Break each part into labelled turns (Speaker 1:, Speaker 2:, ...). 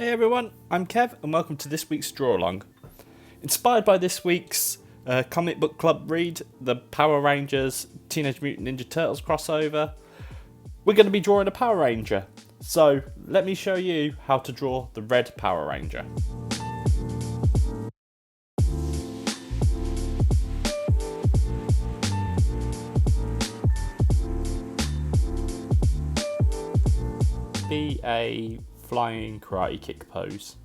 Speaker 1: Hey everyone, I'm Kev and welcome to this week's Draw Along. Inspired by this week's comic book club read, the Power Rangers Teenage Mutant Ninja Turtles crossover, we're going to be drawing a Power Ranger. So let me show you how to draw the red Power Ranger. Be a flying karate kick pose.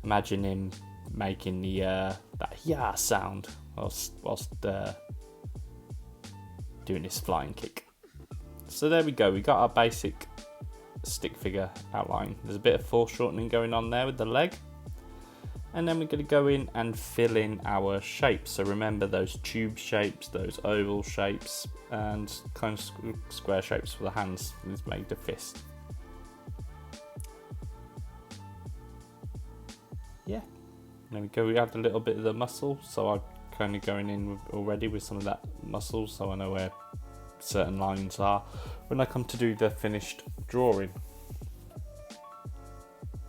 Speaker 1: Imagine him making the that yeah sound whilst doing his flying kick. So there we go, we got our basic stick figure outline. There's a bit of foreshortening going on there with the leg. And then we're going to go in and fill in our shapes. So remember those tube shapes, those oval shapes, and kind of square shapes for the hands. Let's make the fist. Yeah, there we go. We add a little bit of the muscle, so I'm kind of going in already with some of that muscle, so I know where certain lines are when I come to do the finished drawing.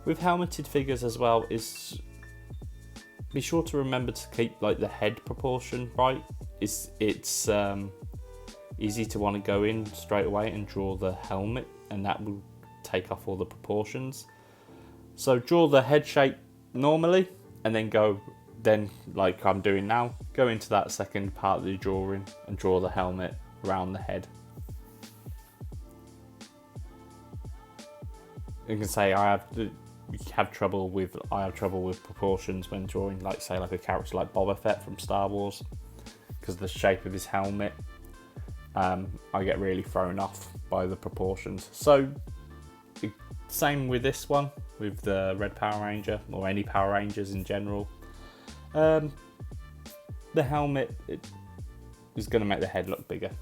Speaker 1: With helmeted figures as well, is be sure to remember to keep like the head proportion right. It's easy to want to go in straight away and draw the helmet, and that will take off all the proportions. So draw the head shape normally, and then like I'm doing now, go into that second part of the drawing and draw the helmet around the head. You can say I have trouble with proportions when drawing, like say like a character like Boba Fett from Star Wars, because of the shape of his helmet. I get really thrown off by the proportions. So same with this one, with the red Power Ranger, or any Power Rangers in general. The helmet is going to make the head look bigger.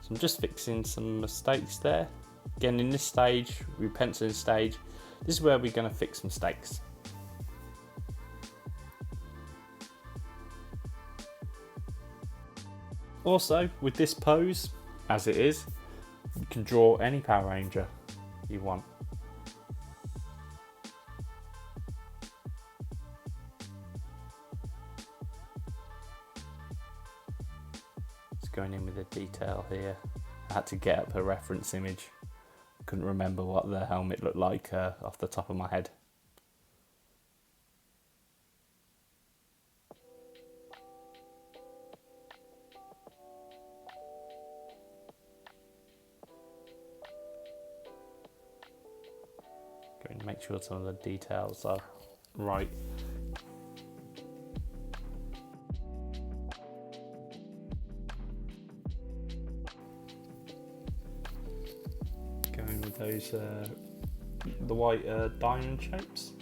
Speaker 1: So I'm just fixing some mistakes there. Again, in this stage, with penciling stage, this is where we're going to fix mistakes. Also, with this pose, as it is, you can draw any Power Ranger you want. Just going in with the detail here. I had to get up a reference image. Couldn't remember what the helmet looked like off the top of my head. Going to make sure some of the details are right. Going with those the white diamond shapes.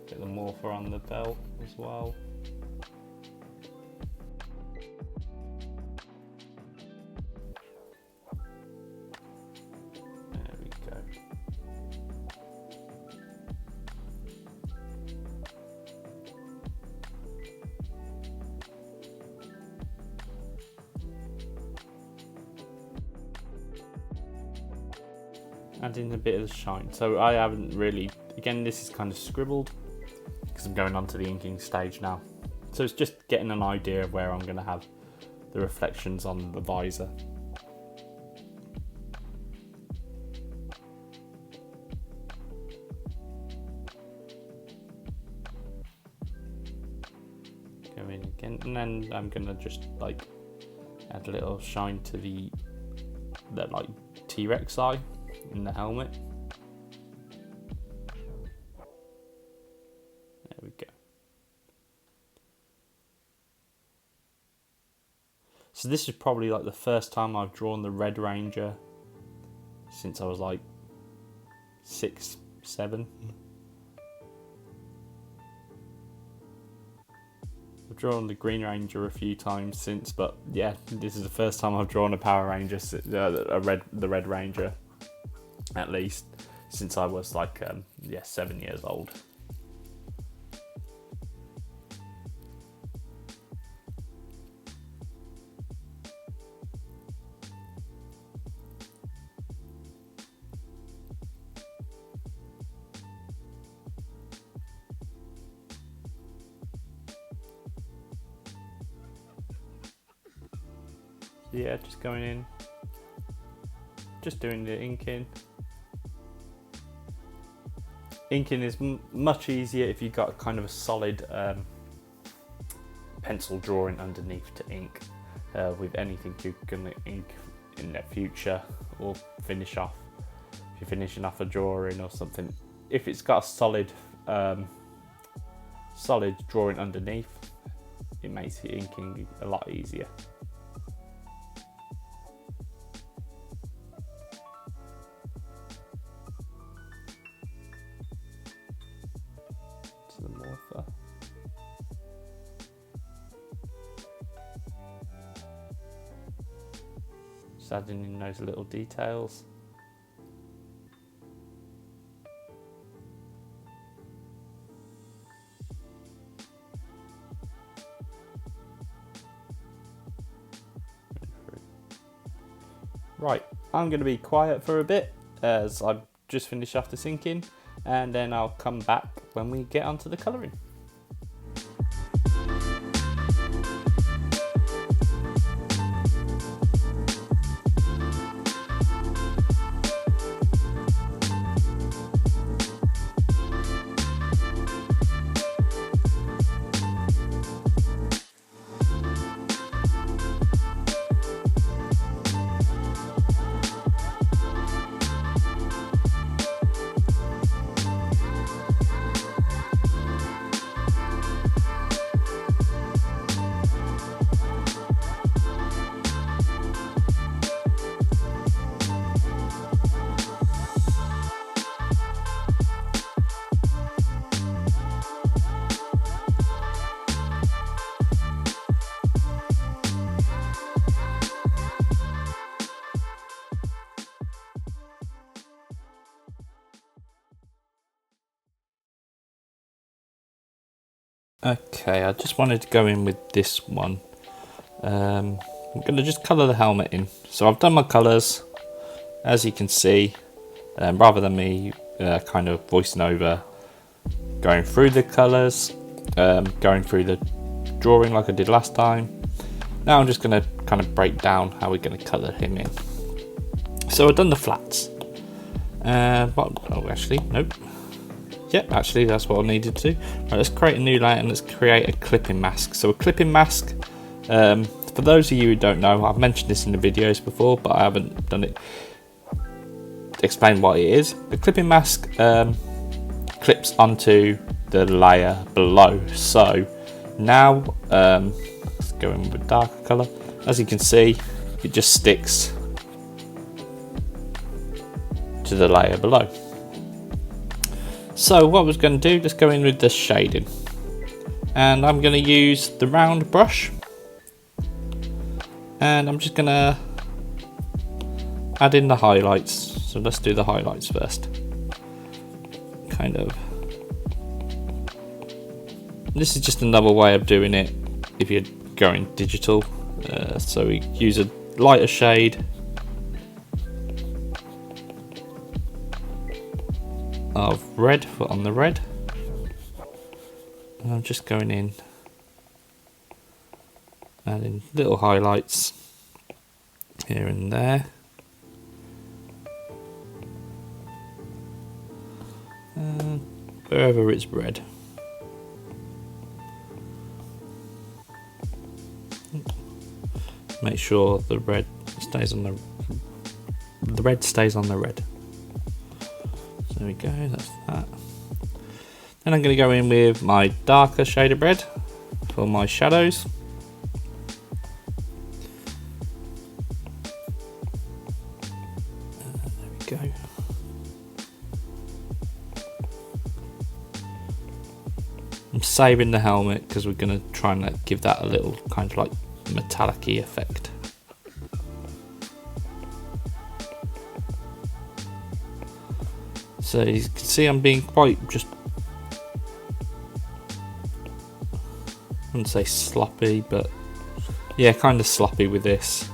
Speaker 1: Get the morpher on the belt as well. There we go. Adding a bit of the shine. So I haven't really, again, this is kind of scribbled because I'm going on to the inking stage now. So it's just getting an idea of where I'm going to have the reflections on the visor. Go in again, and then I'm going to just like add a little shine to the like T-Rex eye in the helmet. There we go. So this is probably like the first time I've drawn the Red Ranger since I was like 6, 7. I've drawn the Green Ranger a few times since, but yeah, this is the first time I've drawn a Power Ranger, the Red Ranger, at least since I was like 7 years old. Yeah, just going in, just doing the inking. Inking is much easier if you've got kind of a solid pencil drawing underneath to ink. With anything you're going to ink in the future or finish off, if you're finishing off a drawing or something, if it's got a solid drawing underneath, it makes the inking a lot easier. To the morpher. Just adding in those little details. Right, I'm going to be quiet for a bit as I've just finished off this inking, and then I'll come back when we get onto the colouring. Okay, I just wanted to go in with this one. I'm going to just colour the helmet in. So I've done my colours, as you can see, rather than me kind of voicing over, going through the colours, going through the drawing like I did last time. Now I'm just going to kind of break down how we're going to colour him in. So I've done the flats. Nope. Yep, actually that's what I needed to do. Right, let's create a new layer and let's create a clipping mask. So a clipping mask, for those of you who don't know, I've mentioned this in the videos before, but I haven't done it, explain what it is. The clipping mask clips onto the layer below. So now, let's go in with a darker colour. As you can see, it just sticks to the layer below. So what I was going to do, just go in with the shading, and I'm going to use the round brush, and I'm just going to add in the highlights. So let's do the highlights first. Kind of. This is just another way of doing it if you're going digital. So we use a lighter shade of red on the red, and I'm just going in adding little highlights here and there, and wherever it's red. Make sure the red stays on the red stays on the red. There we go, that's that. Then I'm going to go in with my darker shade of red for my shadows. There we go. I'm saving the helmet because we're going to try and give that a little kind of like metallic-y effect. So you can see I'm being quite just, I wouldn't say sloppy, but yeah, kind of sloppy with this.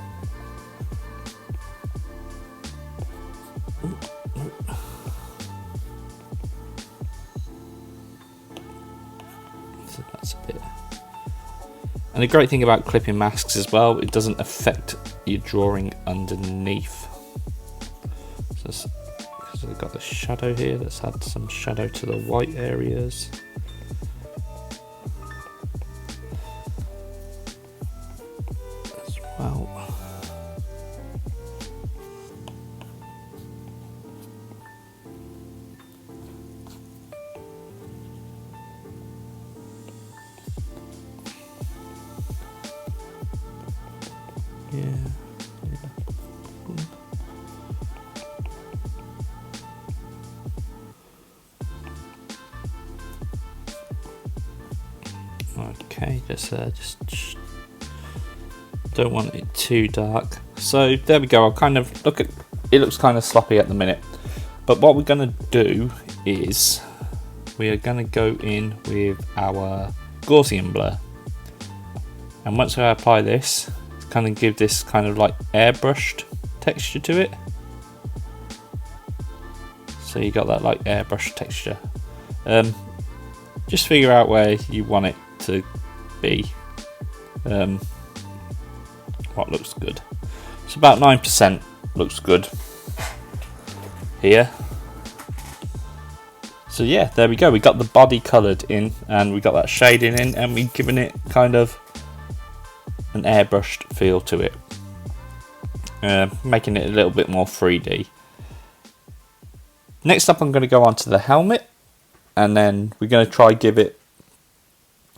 Speaker 1: So that's a bit. And the great thing about clipping masks as well, it doesn't affect your drawing underneath. So because we've got the shadow here, let's add some shadow to the white areas. As well. Yeah. Okay, just don't want it too dark. So there we go. I'll kind of look at it. Looks kind of sloppy at the minute, but what we're going to do is we are going to go in with our Gaussian blur, and once I apply this, kind of give this kind of like airbrushed texture to it. So you got that like airbrush texture. Just figure out where you want it to be. What looks good? It's about 9% looks good here. So yeah, there we go. We got the body coloured in, and we got that shading in, and we've given it kind of an airbrushed feel to it, making it a little bit more 3D. Next up, I'm going to go on to the helmet, and then we're going to try give it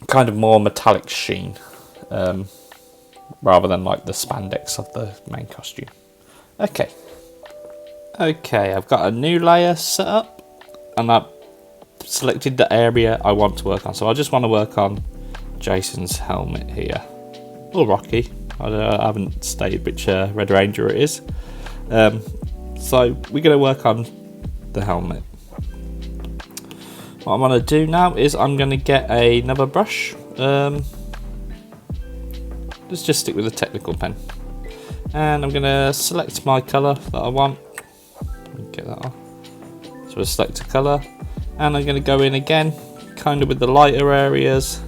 Speaker 1: kind of more metallic sheen, rather than like the spandex of the main costume. Okay, I've got a new layer set up, and I've selected the area I want to work on. So I just want to work on Jason's helmet here, or Rocky. I haven't stated which Red Ranger it is. So we're going to work on the helmet. What I'm going to do now is I'm going to get another brush. Let's just stick with a technical pen, and I'm going to select my colour that I want. Get that off. So I select a colour, and I'm going to go in again, kind of with the lighter areas.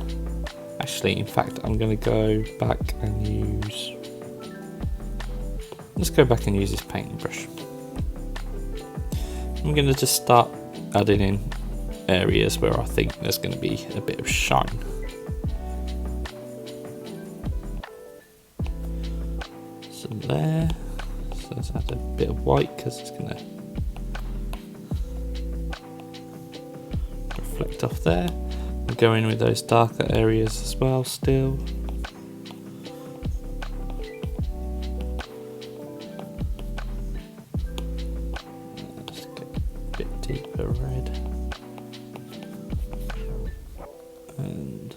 Speaker 1: Actually, in fact, I'm going to go back and use. Let's go back and use this painting brush. I'm going to just start adding in areas where I think there's going to be a bit of shine. So there. So let's add a bit of white because it's going to reflect off there. We'll go in with those darker areas as well still. Let's get a bit deeper red. And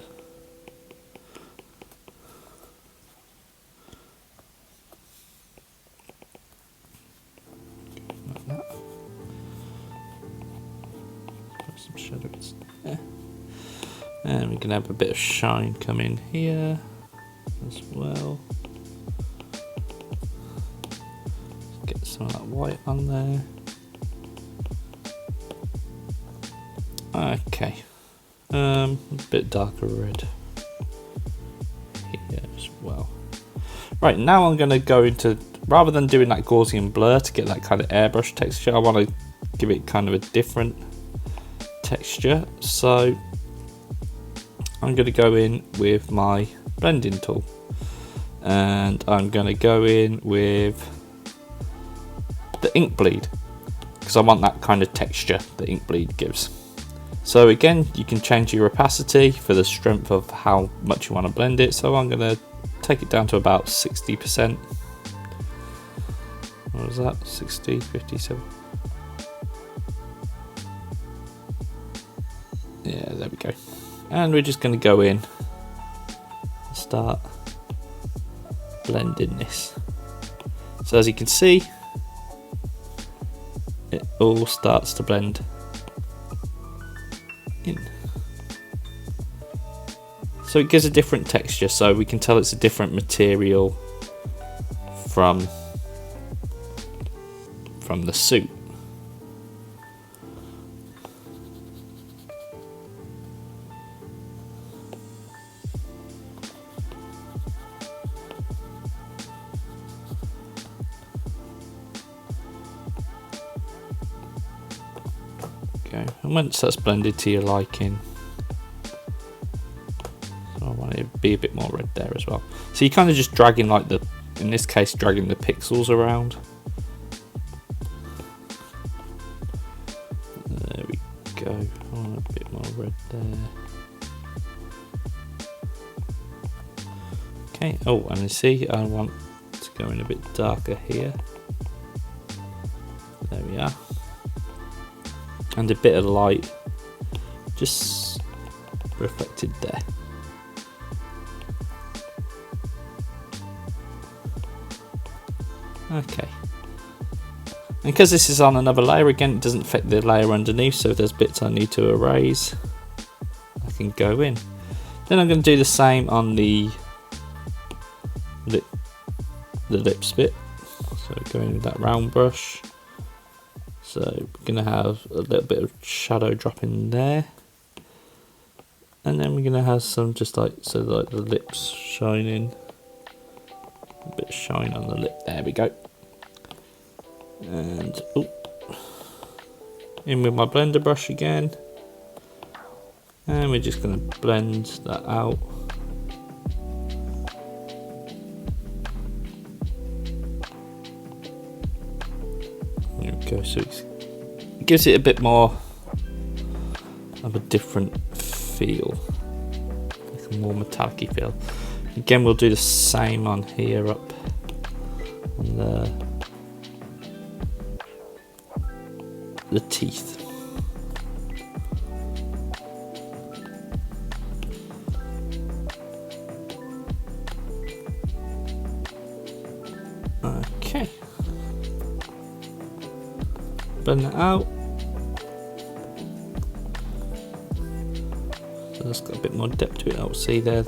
Speaker 1: like that. Put some shadows there. And we can have a bit of shine come in here as well. Get some of that white on there. Okay. A bit darker red here as well. Right, now I'm going to go into, rather than doing that Gaussian blur to get that kind of airbrush texture, I want to give it kind of a different texture. So I'm going to go in with my blending tool, and I'm going to go in with the ink bleed because I want that kind of texture that ink bleed gives. So again, you can change your opacity for the strength of how much you want to blend it. So I'm going to take it down to about 60%. What was that? 60, 57. Yeah, there we go. And we're just going to go in and start blending this. So as you can see, it all starts to blend in. So it gives a different texture, so we can tell it's a different material from the suit. go. And once that's blended to your liking, so I want it to be a bit more red there as well. So you're kind of just dragging, like in this case, dragging the pixels around. There we go. I want a bit more red there. Okay. Oh, and you see, I want to go in a bit darker here. There we are. And a bit of light just reflected there. Okay. And because this is on another layer, again, it doesn't affect the layer underneath, so if there's bits I need to erase, I can go in. Then I'm going to do the same on the lips bit. So go in with that round brush. So we're going to have a little bit of shadow drop in there. And then we're going to have some just like the lips shining. A bit of shine on the lip. There we go. And in with my blender brush again. And we're just going to blend that out. There we go. So it gives it a bit more of a different feel, like a more metallic-y feel. Again, we'll do the same on here up on the teeth. Okay. Blend that out. So it's got a bit more depth to it. I'll see there's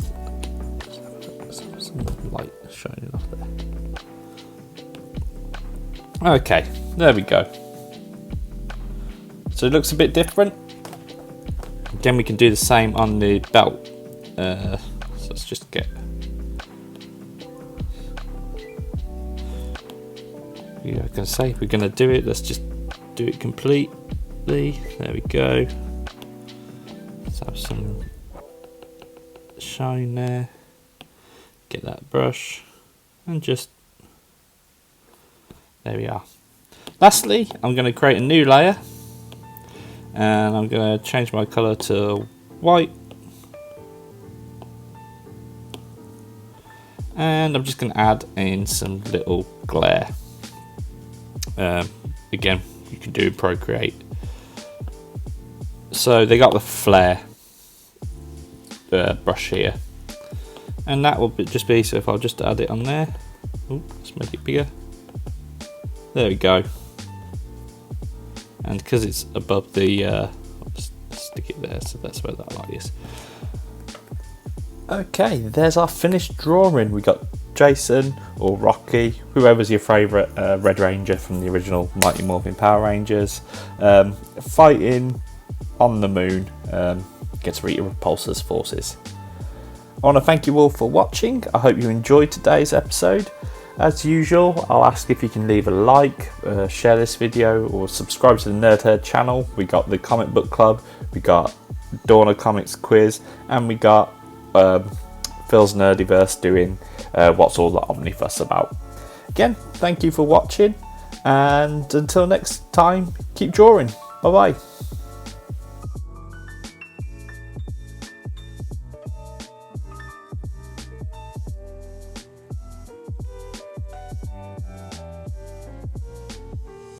Speaker 1: some light shining off there. Okay, there we go. So it looks a bit different. Again, we can do the same on the belt. So let's just get. Yeah, I was going to say, if we're going to do it, let's just do it completely. There we go. Let's have some shine there. Get that brush and just, there we are. Lastly, I'm going to create a new layer and I'm going to change my color to white, and I'm just going to add in some little glare. Again, you can do Procreate. So they got the flare brush here, and that will just be, so if I'll just add it on there. Ooh, let's make it bigger. There we go. And because it's above the I'll just stick it there, so that's where that light is. Okay, there's our finished drawing. We got Jason or Rocky, whoever's your favourite Red Ranger from the original Mighty Morphin Power Rangers, fighting on the moon against Rita Repulsa's forces. I want to thank you all for watching. I hope you enjoyed today's episode. As usual, I'll ask if you can leave a like, share this video, or subscribe to the Nerd Herd channel. We got the Comic Book Club, we got Dawn of Comics quiz, and we got Phil's Nerdiverse doing What's All the Omnifuss About. Again, thank you for watching, and until next time, keep drawing. Bye bye.